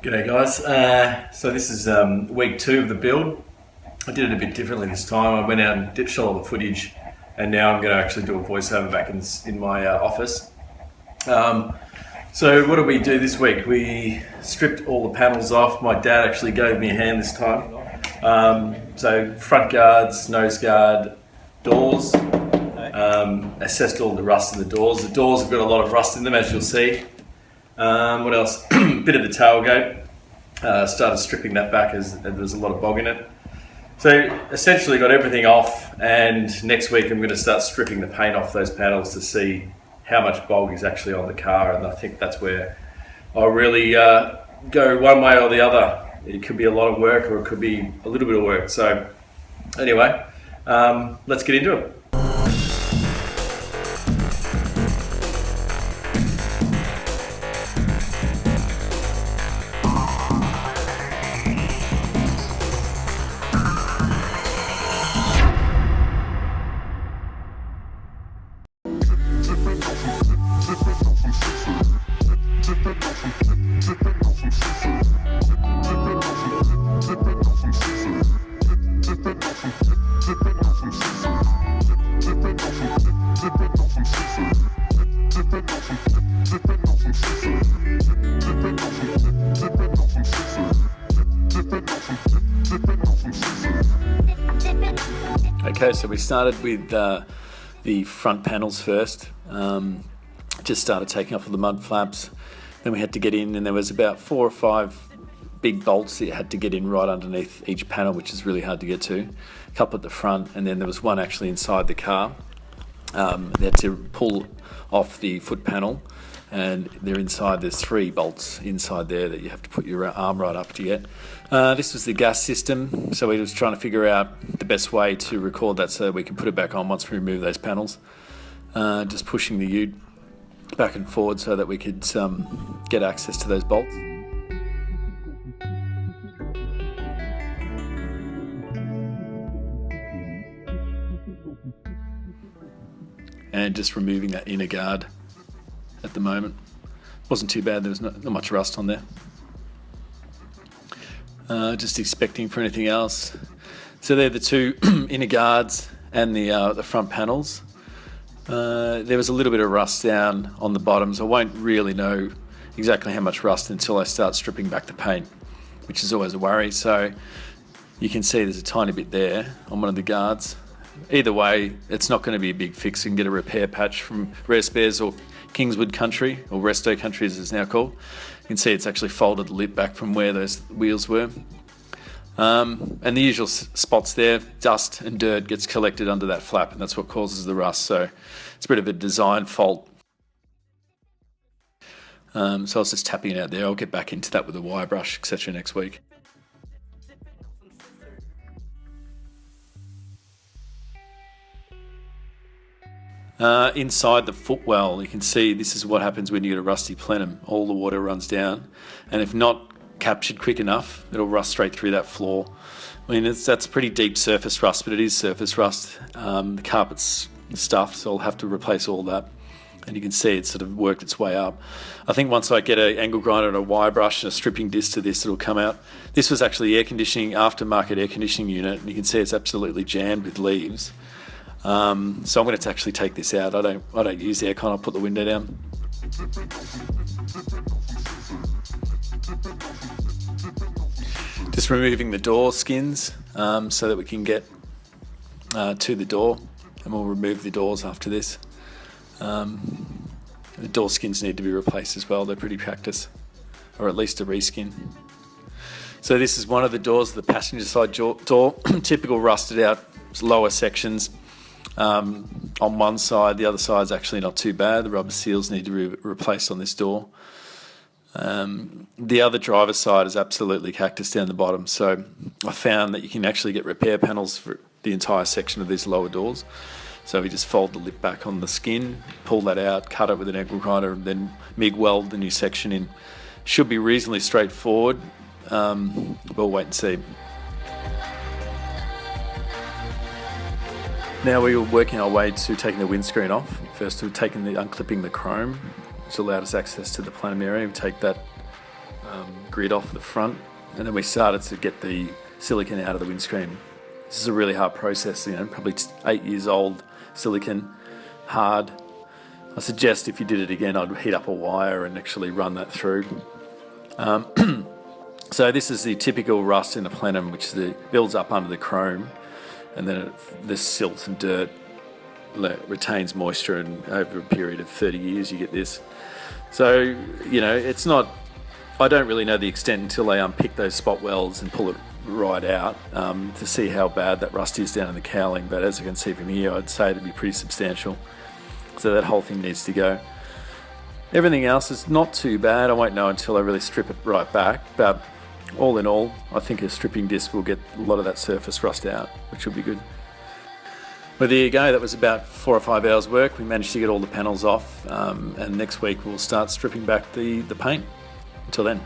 G'day guys, so this is week 2 of the build. I did it a bit differently this time. I went out and shot all the footage, and now I'm going to actually do a voiceover back in my office. So what did we do this week? We stripped all the panels off. My dad actually gave me a hand this time. So front guards, nose guard, doors, assessed all the rust in the doors. The doors have got a lot of rust in them, as you'll see. What else? Bit of the tailgate. Started stripping that back as there's a lot of bog in it. So essentially got everything off, and next week I'm going to start stripping the paint off those panels to see how much bog is actually on the car, and I think that's where I'll really go one way or the other. It could be a lot of work or it could be a little bit of work. So anyway, let's get into it. Okay, so we started with the front panels first. Just started taking off all the mud flaps. Then we had to get in, and there was about 4 or 5 big bolts that you had to get in right underneath each panel, which is really hard to get to. A couple at the front, and then there was one actually inside the car. They had to pull off the foot panel, and they're inside. There's 3 bolts inside there that you have to put your arm right up to get. This was the gas system, so we was trying to figure out the best way to record that so we can put it back on once we remove those panels. Just pushing the Ute back and forward so that we could get access to those bolts. And just removing that inner guard at the moment. Wasn't too bad, there was not much rust on there. Just expecting for anything else. So they're the 2 inner guards and the front panels. There was a little bit of rust down on the bottoms. I won't really know exactly how much rust until I start stripping back the paint, which is always a worry. So you can see there's a tiny bit there on one of the guards. Either way, it's not going to be a big fix. You can get a repair patch from Rare Spares or Kingswood Country, or Resto Country as it's now called. You can see it's actually folded the lip back from where those wheels were. And the usual spots there, dust and dirt gets collected under that flap, and that's what causes the rust. So it's a bit of a design fault. So I was just tapping it out there. I'll get back into that with a wire brush, etc. next week. Inside the footwell, you can see this is what happens when you get a rusty plenum. All the water runs down, and if not captured quick enough, it'll rust straight through that floor. I mean, that's pretty deep surface rust, but it is surface rust. The carpet's stuffed, so I'll have to replace all that. And you can see it's sort of worked its way up. I think once I get an angle grinder and a wire brush and a stripping disc to this, it'll come out. This was actually air conditioning, aftermarket air conditioning unit, and you can see it's absolutely jammed with leaves. So I'm going to actually take this out. I don't use the aircon. I'll put the window down. Just removing the door skins so that we can get to the door, and we'll remove the doors after this. The door skins need to be replaced as well. They're pretty practice, or at least a reskin. So this is one of the doors, the passenger side door. Typical rusted out lower sections. On one side, the other side's actually not too bad. The rubber seals need to be replaced on this door. The other driver's side is absolutely cactus down the bottom, so I found that you can actually get repair panels for the entire section of these lower doors. So we just fold the lip back on the skin, pull that out, cut it with an angle grinder, and then MIG weld the new section in. Should be reasonably straightforward. We'll wait and see. Now we were working our way to taking the windscreen off. First we've taken the unclipping the chrome, which allowed us access to the plenum area. We take that grid off the front, and then we started to get the silicon out of the windscreen. This is a really hard process, probably 8 years old silicon, hard. I suggest if you did it again, I'd heat up a wire and actually run that through. So this is the typical rust in a plenum, which builds up under the chrome, and then this silt and dirt retains moisture, and over a period of 30 years you get this. So, it's not, I don't really know the extent until they unpick those spot welds and pull it right out to see how bad that rust is down in the cowling, but as you can see from here, I'd say it'd be pretty substantial. So that whole thing needs to go. Everything else is not too bad. I won't know until I really strip it right back, but all in all, I think a stripping disc will get a lot of that surface rust out, which will be good. Well, there you go. That was about 4 or 5 hours work. We managed to get all the panels off, and next week we'll start stripping back the paint. Until then.